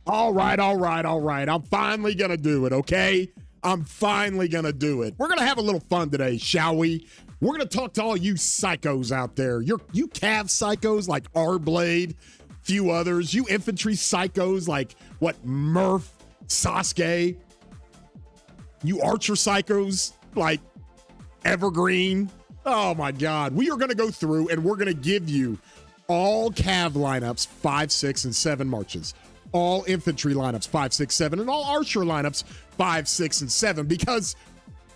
All right. I'm finally going to do it, okay? I'm finally going to do it. We're going to have a little fun today, shall we? We're going to talk to all you psychos out there. You Cav psychos like R-Blade, few others. You infantry psychos like, Murph, Sasuke. You archer psychos like Evergreen. Oh, my God. We are going to go through and we're going to give you all Cav lineups, 5, 6, and 7 marches. All infantry lineups, 5, 6, 7, and all archer lineups, 5, 6, and 7, because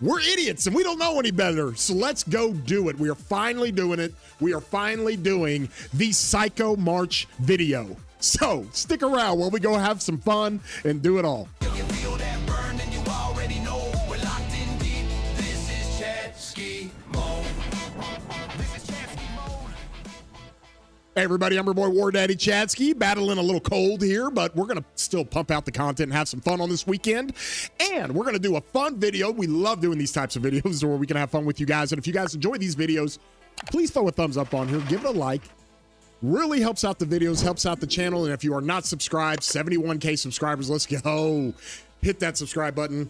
we're idiots and we don't know any better. So let's go do it. We are finally doing it. We are finally doing the Psycho March video. So stick around while we go have some fun and do it all. Hey everybody, I'm your boy War Daddy Chadsky, battling a little cold here, but we're going to still pump out the content and have some fun on this weekend. And we're going to do a fun video. We love doing these types of videos where we can have fun with you guys. And if you guys enjoy these videos, please throw a thumbs up on here. Give it a like. Really helps out the videos, helps out the channel. And if you are not subscribed, 71K subscribers, let's go. Hit that subscribe button.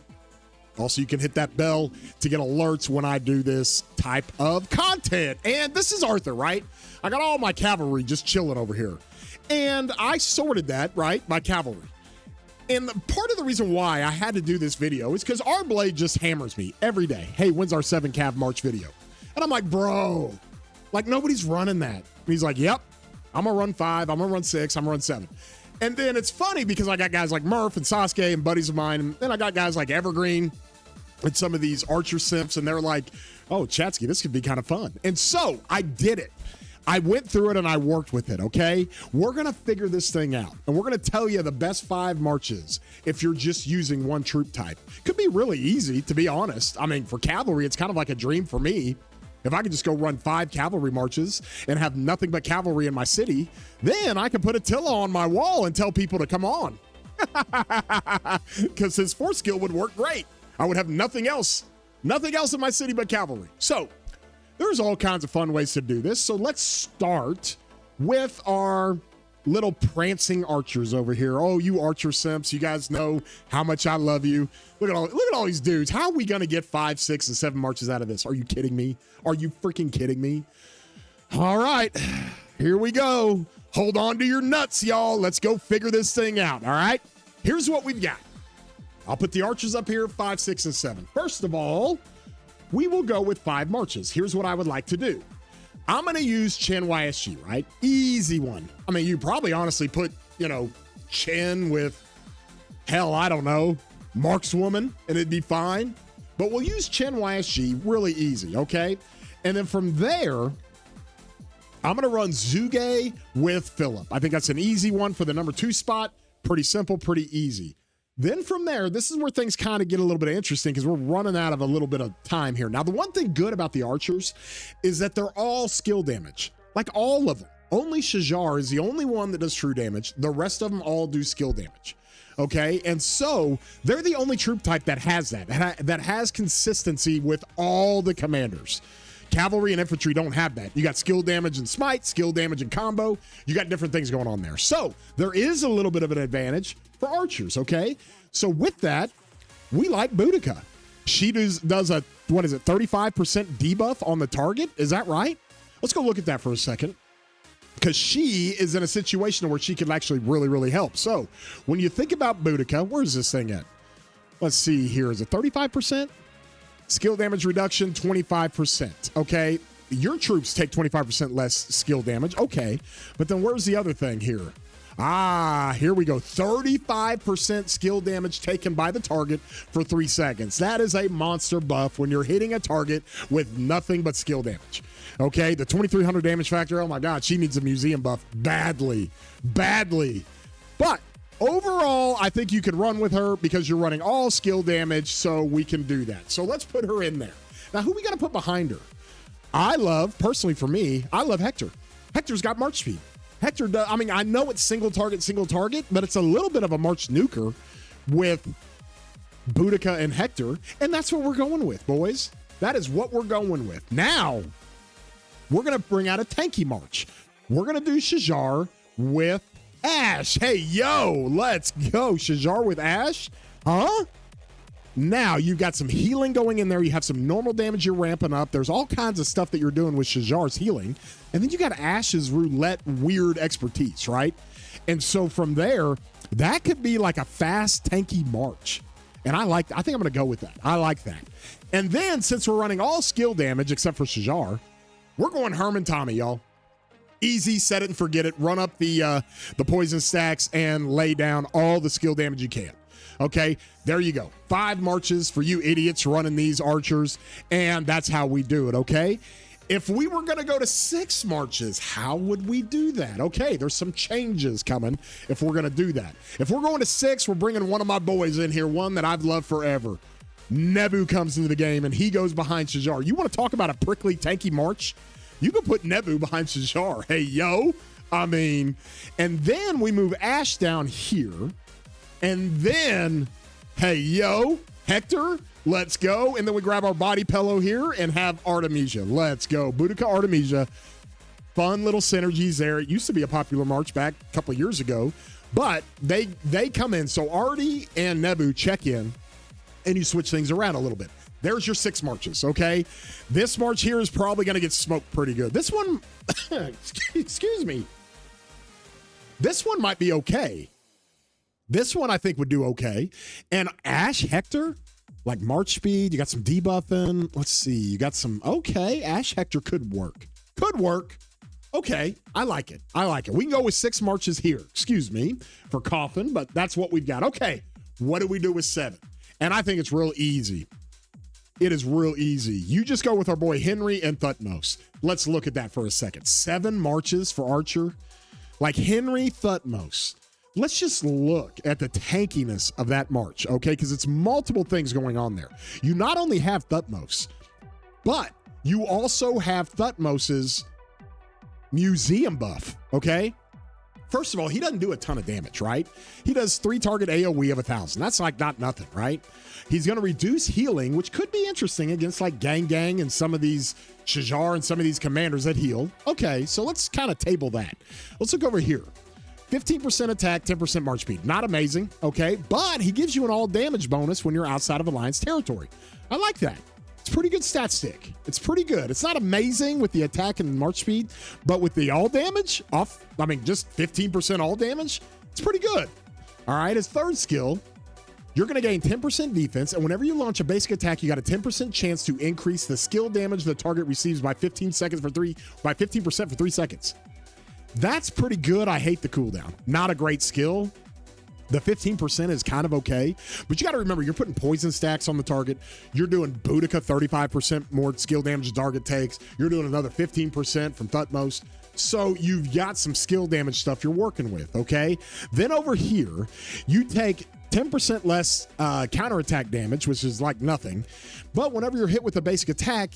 Also, you can hit that bell to get alerts when I do this type of content. And this is Arthur, right? I got all my cavalry just chilling over here. And I sorted that, right, by cavalry. And part of the reason why I had to do this video is because R-Blade just hammers me every day. Hey, when's our 7 Cav March video? And I'm like, bro, like nobody's running that. And he's like, yep, I'm going to run 5, I'm going to run 6, I'm going to run 7. And then it's funny because I got guys like Murph and Sasuke and buddies of mine. And then I got guys like Evergreen and some of these archer simps. And they're like, oh, Chatsky, this could be kind of fun. And so I did it. I went through it and I worked with it, okay? We're going to figure this thing out. And we're going to tell you the best 5 marches if you're just using one troop type. Could be really easy, to be honest. I mean, for cavalry, it's kind of like a dream for me. If I could just go run 5 cavalry marches and have nothing but cavalry in my city, then I could put Attila on my wall and tell people to come on. Because his 4 skill would work great. I would have nothing else in my city but cavalry. So there's all kinds of fun ways to do this. So let's start with our little prancing archers over here. Oh, you archer simps, you guys know how much I love you. Look at all these dudes. How are we going to get 5, 6, and 7 marches out of this? Are you kidding me? Are you freaking kidding me? All right, here we go. Hold on to your nuts, y'all. Let's go figure this thing out. All right, here's what we've got. I'll put the archers up here, 5, 6, and 7. First of all, we will go with 5 marches. Here's what I would like to do. I'm going to use Chen YSG, right? Easy one. I mean, you probably honestly put, Chen with, hell, I don't know, Markswoman, and it'd be fine. But we'll use Chen YSG really easy, okay? And then from there, I'm going to run Zuge with Philip. I think that's an easy one for the number 2 spot. Pretty simple, pretty easy. Then from there, this is where things kind of get a little bit interesting because we're running out of a little bit of time here. Now, the one thing good about the archers is that they're all skill damage, like all of them. Only Shajar is the only one that does true damage. The rest of them all do skill damage. Okay, and so they're the only troop type that has that has consistency with all the commanders. Cavalry and infantry don't have that. You got skill damage and smite, skill damage and combo. You got different things going on there. So there is a little bit of an advantage for archers, okay? So with that, we like Boudica. She does a, 35% debuff on the target? Is that right? Let's go look at that for a second. Because she is in a situation where she could actually really, really help. So when you think about Boudica, where's this thing at? Let's see here. Is it 35%? Skill damage reduction, 25%. Okay, your troops take 25% less skill damage. Okay, but then where's the other thing here? Here we go. 35% skill damage taken by the target for 3 seconds. That is a monster buff when you're hitting a target with nothing but skill damage. Okay, the 2300 damage factor. Oh my God, she needs a museum buff badly. But overall, I think you could run with her because you're running all skill damage, so we can do that. So let's put her in there. Now, who we got to put behind her? Personally for me, I love Hector. Hector's got March speed. Hector does, I know it's single target, but it's a little bit of a March nuker with Boudica and Hector, and that's what we're going with, boys. That is what we're going with. Now, we're going to bring out a tanky March. We're going to do Shajar with Ash, hey, yo, let's go. Shajar with Ash, huh? Now you've got some healing going in there. You have some normal damage you're ramping up. There's all kinds of stuff that you're doing with Shajar's healing. And then you got Ash's roulette weird expertise, right? And so from there, that could be like a fast, tanky march. And I think I'm going to go with that. I like that. And then since we're running all skill damage except for Shajar, we're going Herman Tommy, y'all. Easy, set it and forget it. Run up the poison stacks and lay down all the skill damage you can. Okay, there you go. 5 marches for you idiots running these archers, and that's how we do it, okay? If we were going to go to 6 marches, how would we do that? Okay, there's some changes coming if we're going to do that. If we're going to 6, we're bringing one of my boys in here, one that I've loved forever. Nebu comes into the game, and he goes behind Shajar. You want to talk about a prickly, tanky march? You can put Nebu behind Shajar. Hey, yo. I mean, and then we move Ash down here. And then, hey, yo, Hector, let's go. And then we grab our body pillow here and have Artemisia. Let's go. Boudica Artemisia. Fun little synergies there. It used to be a popular march back a couple of years ago. But they come in. So Artie and Nebu check in. And you switch things around a little bit. There's your 6 marches, okay? This march here is probably going to get smoked pretty good. This one, excuse me. This one might be okay. This one I think would do okay. And Ash, Hector, like march speed, you got some debuffing. Let's see, you got some, okay, Ash, Hector could work. Could work. Okay, I like it. I like it. We can go with 6 marches here, excuse me, for Coffin, but that's what we've got. Okay, what do we do with 7? And I think it's real easy. It is real easy. You just go with our boy Henry and Thutmose. Let's look at that for a second. 7 marches for Archer. Like Henry, Thutmose. Let's just look at the tankiness of that march, okay? Because it's multiple things going on there. You not only have Thutmose, but you also have Thutmose's museum buff, okay? First of all, he doesn't do a ton of damage, right? He does 3 target AoE of 1,000. That's like not nothing, right? He's going to reduce healing, which could be interesting against like Gang and some of these Shajar and some of these commanders that heal. Okay, so let's kind of table that. Let's look over here. 15% attack, 10% march speed. Not amazing, okay? But he gives you an all damage bonus when you're outside of Alliance territory. I like that. It's pretty good stat stick. It's pretty good. It's not amazing with the attack and march speed, but with the all damage just 15% all damage, it's pretty good. All right, his 3rd skill, you're going to gain 10% defense, and whenever you launch a basic attack, you got a 10% chance to increase the skill damage the target receives by 15% for 3 seconds. That's pretty good. I hate the cooldown. Not a great skill. The 15% is kind of okay, but you got to remember, you're putting poison stacks on the target. You're doing Boudica 35% more skill damage the target takes. You're doing another 15% from Thutmose. So you've got some skill damage stuff you're working with, okay? Then over here, you take 10% less counterattack damage, which is like nothing. But whenever you're hit with a basic attack,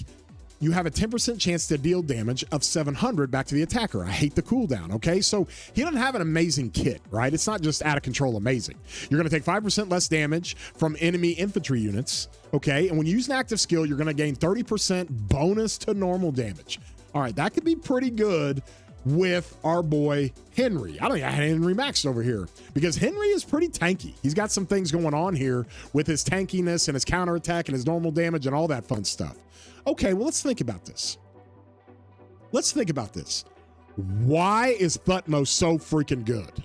you have a 10% chance to deal damage of 700 back to the attacker. I hate the cooldown, okay? So he doesn't have an amazing kit, right? It's not just out of control amazing. You're going to take 5% less damage from enemy infantry units, okay? And when you use an active skill, you're going to gain 30% bonus to normal damage. All right, that could be pretty good with our boy Henry. I don't think I had Henry maxed over here because Henry is pretty tanky. He's got some things going on here with his tankiness and his counterattack and his normal damage and all that fun stuff. Okay, well, let's think about this. Why is Thutmose so freaking good?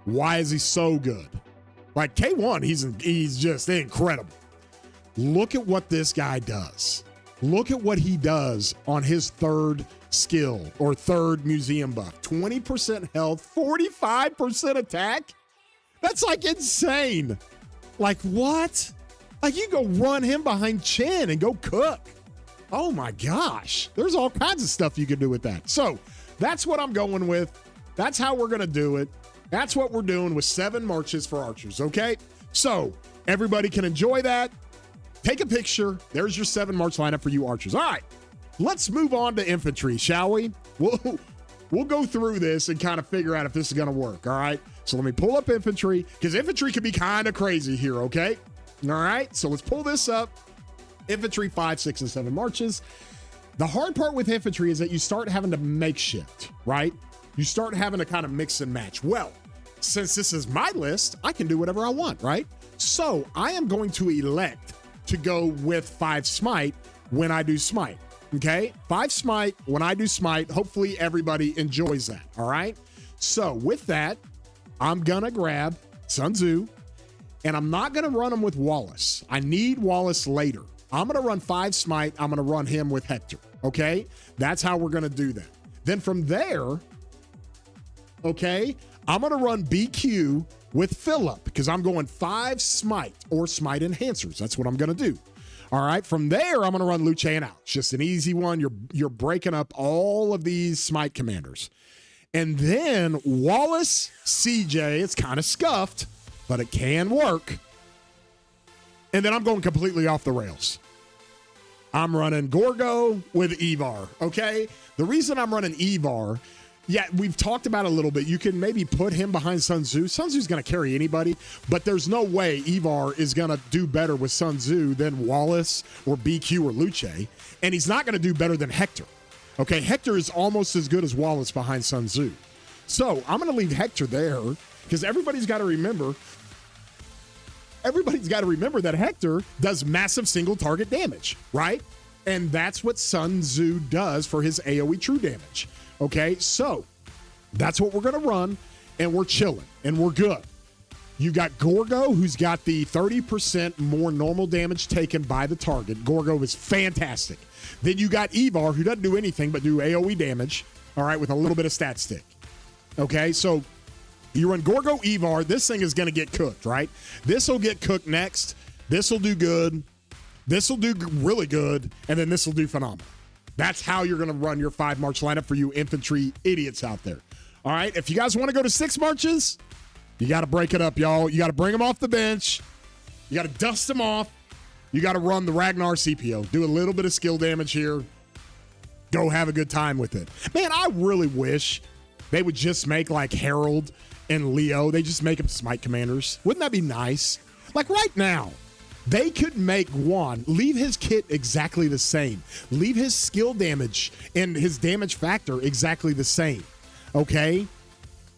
Why is he so good? Like K1, he's just incredible. Look at what this guy does. Look at what he does on his 3rd skill or 3rd museum buff. 20% health, 45% attack. That's like insane. Like what? Like you go run him behind Chen and go cook. Oh my gosh. There's all kinds of stuff you can do with that. So that's what I'm going with. That's how we're going to do it. That's what we're doing with 7 marches for archers, okay? So everybody can enjoy that. Take a picture. There's your 7 march lineup for you archers. All right, let's move on to infantry, shall we? We'll go through this and kind of figure out if this is going to work, all right? So let me pull up infantry because infantry can be kind of crazy here, okay? All right, so let's pull this up. Infantry 5, 6, and 7 marches. The hard part with infantry is that you start having to makeshift, right? You start having to kind of mix and match. Well, since this is my list, I can do whatever I want, right? So I am going to elect to go with 5 smite when I do smite, okay? 5 smite when I do smite. Hopefully everybody enjoys that, all right? So with that, I'm gonna grab Sun Tzu, and I'm not gonna run him with Wallace. I need Wallace later. I'm gonna run 5 smite. I'm gonna run him with Hector, okay? That's how we're gonna do that. Then from there, okay, I'm gonna run BQ with Philip because I'm going 5 smite or smite enhancers. That's what I'm gonna do. All right, from there, I'm gonna run Luce and out. It's just an easy one. You're breaking up all of these smite commanders. And then Wallace, CJ, it's kind of scuffed, but it can work. And then I'm going completely off the rails. I'm running Gorgo with Evar, okay? The reason I'm running Evar, yeah, we've talked about it a little bit. You can maybe put him behind Sun Tzu. Sun Tzu's going to carry anybody, but there's no way Evar is going to do better with Sun Tzu than Wallace or BQ or Luce, and he's not going to do better than Hector. Okay, Hector is almost as good as Wallace behind Sun Tzu. So I'm going to leave Hector there because everybody's got to remember that Hector does massive single target damage, right? And that's what Sun Tzu does for his AoE true damage. Okay, so that's what we're going to run, and we're chilling, and we're good. You got Gorgo, who's got the 30% more normal damage taken by the target. Gorgo is fantastic. Then you got Evar, who doesn't do anything but do AoE damage, all right, with a little bit of stat stick. Okay, so you run Gorgo, Evar. This thing is going to get cooked, right? This will get cooked next. This will do good. This will do really good, and then this will do phenomenal. That's how you're going to run your 5 march lineup for you infantry idiots out there. All right, if you guys want to go to 6 marches, you got to break it up, y'all. You got to bring them off the bench. You got to dust them off. You got to run the Ragnar CPO. Do a little bit of skill damage here. Go have a good time with it. Man, I really wish they would just make like Harold and Leo. They just make them smite commanders. Wouldn't that be nice? Like right now, they could make Juan, leave his kit exactly the same. Leave his skill damage and his damage factor exactly the same. Okay?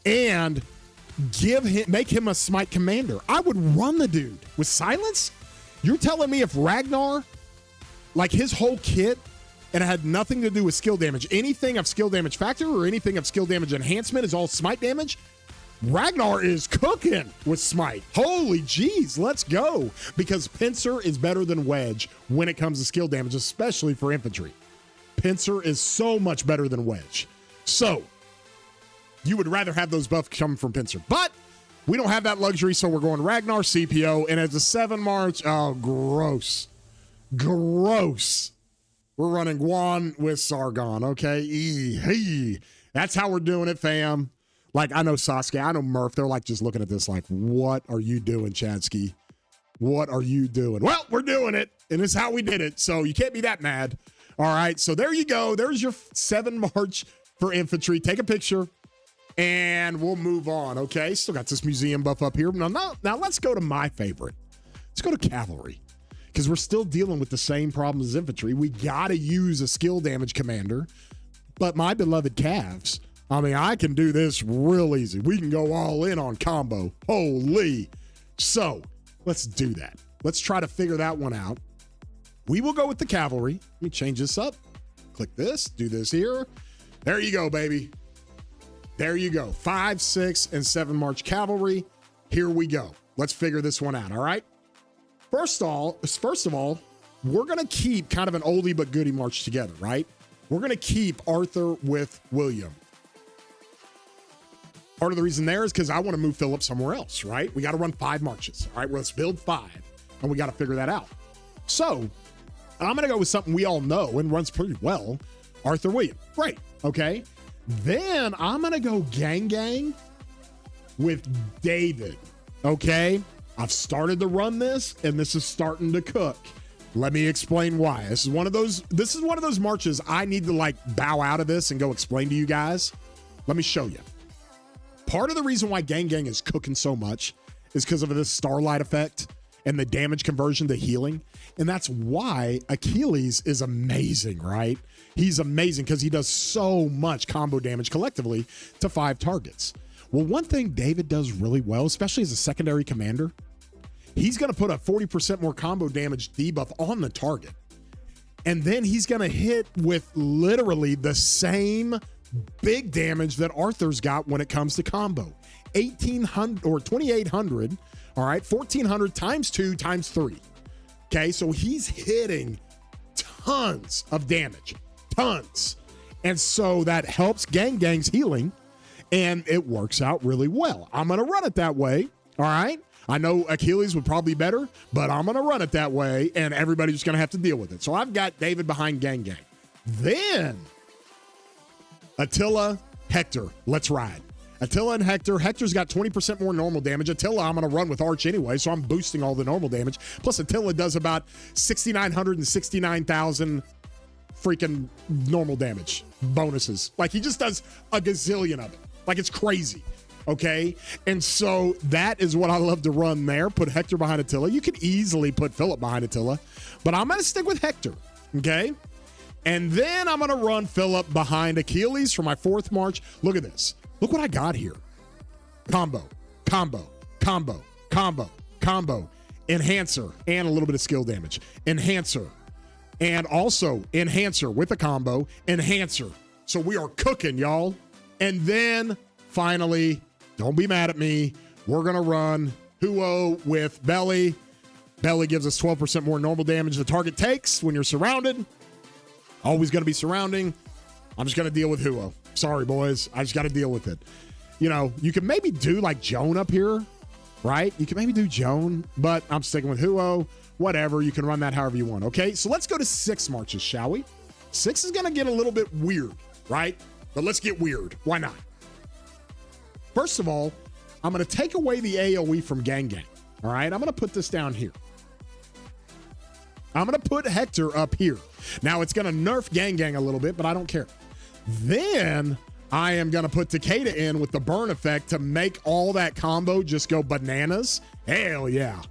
And make him a smite commander. I would run the dude with silence. You're telling me if Ragnar, like his whole kit, and it had nothing to do with skill damage, anything of skill damage factor or anything of skill damage enhancement is all smite damage, Ragnar is cooking with smite. Holy jeez, let's go. Because Pincer is better than Wedge when it comes to skill damage, especially for infantry. Pincer is so much better than Wedge. So, you would rather have those buffs come from Pincer. But we don't have that luxury, so we're going Ragnar CPO. And as a 7 march, oh, gross. Gross. We're running Guan with Sargon, okay? That's how we're doing it, fam. Like, I know Sasuke, I know Murph, they're like just looking at this like, what are you doing, Chadsky? What are you doing? Well, we're doing it, and it's how we did it, so you can't be that mad. All right, so there you go. There's your 7 march for infantry. Take a picture, and we'll move on, okay? Still got this museum buff up here. Now let's go to my favorite. Let's go to cavalry, because we're still dealing with the same problems as infantry. We got to use a skill damage commander, but my beloved calves, I mean, I can do this real easy. We can go all in on combo. Holy. So let's do that. Let's try to figure that one out. We will go with the cavalry. Let me change this up. Click this, do this here. There you go, baby. There you go. 5, 6, and 7 march cavalry. Here we go. Let's figure this one out, all right? First of all, we're going to keep kind of an oldie but goodie march together, right? We're going to keep Arthur with William. Part of the reason there is because I want to move Philip somewhere else, right? We got to run 5 marches. All right, well, let's build 5, and we got to figure that out. So I'm going to go with something we all know and runs pretty well, Arthur William. Great, okay? Then I'm going to go gang with David, okay? I've started to run this, and this is starting to cook. Let me explain why. This is one of those marches I need to like bow out of this and go explain to you guys. Let me show you. Part of the reason why Gang is cooking so much is because of this Starlight effect and the damage conversion to healing. And that's why Achilles is amazing, right? He's amazing because he does so much combo damage collectively to 5 targets. Well, one thing David does really well, especially as a secondary commander, he's going to put a 40% more combo damage debuff on the target. And then he's going to hit with literally the same big damage that Arthur's got when it comes to combo. 1,800 or 2,800, all right, 1,400 times 2 times 3. Okay, so he's hitting tons of damage, tons. And so that helps Gang's healing, and it works out really well. I'm going to run it that way, all right? I know Achilles would probably be better, but I'm going to run it that way, and everybody's just going to have to deal with it. So I've got David behind Gang. Then Attila, Hector, let's ride. Attila and Hector. Hector's got 20% more normal damage. Attila, I'm going to run with Arch anyway, so I'm boosting all the normal damage. Plus, Attila does about 6,900 and 69,000 freaking normal damage bonuses. Like, he just does a gazillion of it. Like, it's crazy. Okay? And so that is what I love to run there. Put Hector behind Attila. You could easily put Philip behind Attila, but I'm going to stick with Hector. Okay? And then I'm going to run Philip behind Achilles for my 4th march. Look at this. Look what I got here. Combo, combo, combo, combo, combo, enhancer, and a little bit of skill damage. Enhancer, and also enhancer with a combo, enhancer. So we are cooking, y'all. And then finally, don't be mad at me, we're going to run Huo with Belly. Belly gives us 12% more normal damage the target takes when you're surrounded. Always going to be surrounding. I'm just going to deal with Huo. Sorry, boys. I just got to deal with it. You know, you can maybe do like Joan up here, right? You can maybe do Joan, but I'm sticking with Huo. Whatever. You can run that however you want, okay? So let's go to 6 marches, shall we? 6 is going to get a little bit weird, right? But let's get weird. Why not? First of all, I'm going to take away the AoE from Gang. All right? I'm going to put this down here. I'm going to put Hector up here. Now, it's going to nerf Gang a little bit, but I don't care. Then I am going to put Takeda in with the burn effect to make all that combo just go bananas. Hell yeah.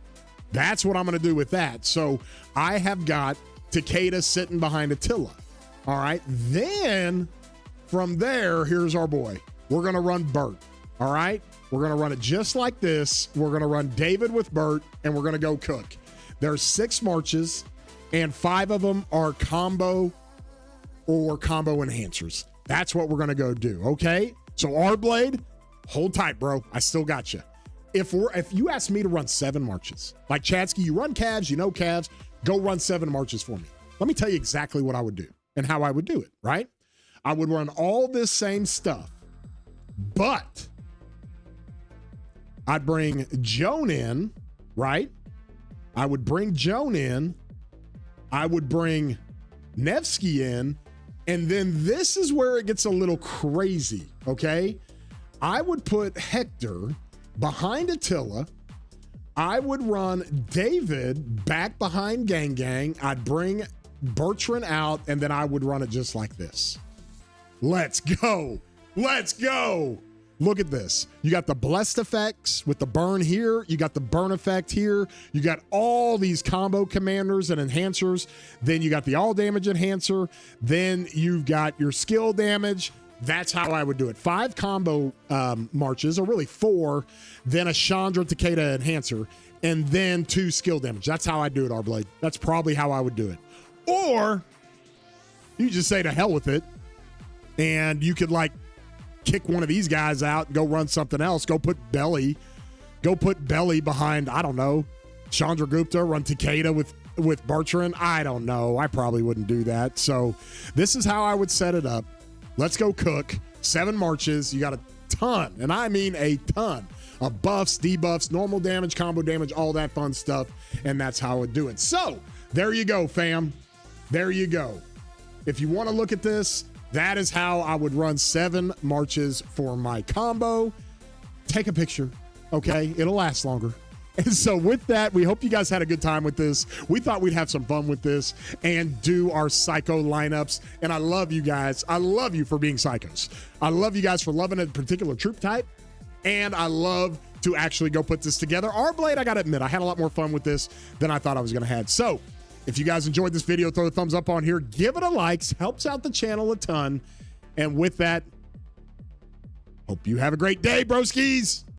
That's what I'm going to do with that. So I have got Takeda sitting behind Attila. All right? Then from there, here's our boy. We're going to run Bert. All right? We're going to run it just like this. We're going to run David with Bert, and we're going to go cook. There's 6 marches, and 5 of them are combo or combo enhancers. That's what we're going to go do, okay? So R-Blade, hold tight, bro. I still got you. If you ask me to run 7 marches, like Chadsky, you run calves, you know calves, go run 7 marches for me. Let me tell you exactly what I would do and how I would do it, right? I would run all this same stuff, but I'd bring Joan in, right? I would bring Joan in. I would bring Nevsky in. And then this is where it gets a little crazy, okay? I would put Hector behind Attila. I would run David back behind Gang. I'd bring Bertrand out, and then I would run it just like this. Let's go. Let's go. Look at this. You got the blessed effects with the burn here. You got the burn effect here. You got all these combo commanders and enhancers. Then you got the all damage enhancer. Then you've got your skill damage. That's how I would do it. 5 combo marches, or really 4. Then a Chandra Takeda enhancer. And then 2 skill damage. That's how I do it, R-Blade. That's probably how I would do it. Or you just say to hell with it. And you could like kick one of these guys out and go run something else. Go put Belly behind, I don't know, Chandragupta, run Takeda with Bertrand. I don't know. I probably wouldn't do that. So this is how I would set it up. Let's go cook. 7 marches. You got a ton, and I mean a ton of buffs, debuffs, normal damage, combo damage, all that fun stuff. And that's how I would do it. So there you go, fam. There you go. If you want to look at this, that is how I would run 7 marches for my combo. Take a picture, okay? It'll last longer. And so with that, we hope you guys had a good time with this. We thought we'd have some fun with this and do our psycho lineups. And I love you guys. I love you for being psychos. I love you guys for loving a particular troop type. And I love to actually go put this together. R-Blade, I got to admit, I had a lot more fun with this than I thought I was going to have. So if you guys enjoyed this video, throw a thumbs up on here. Give it a like. Helps out the channel a ton. And with that, Hope you have a great day, broskies.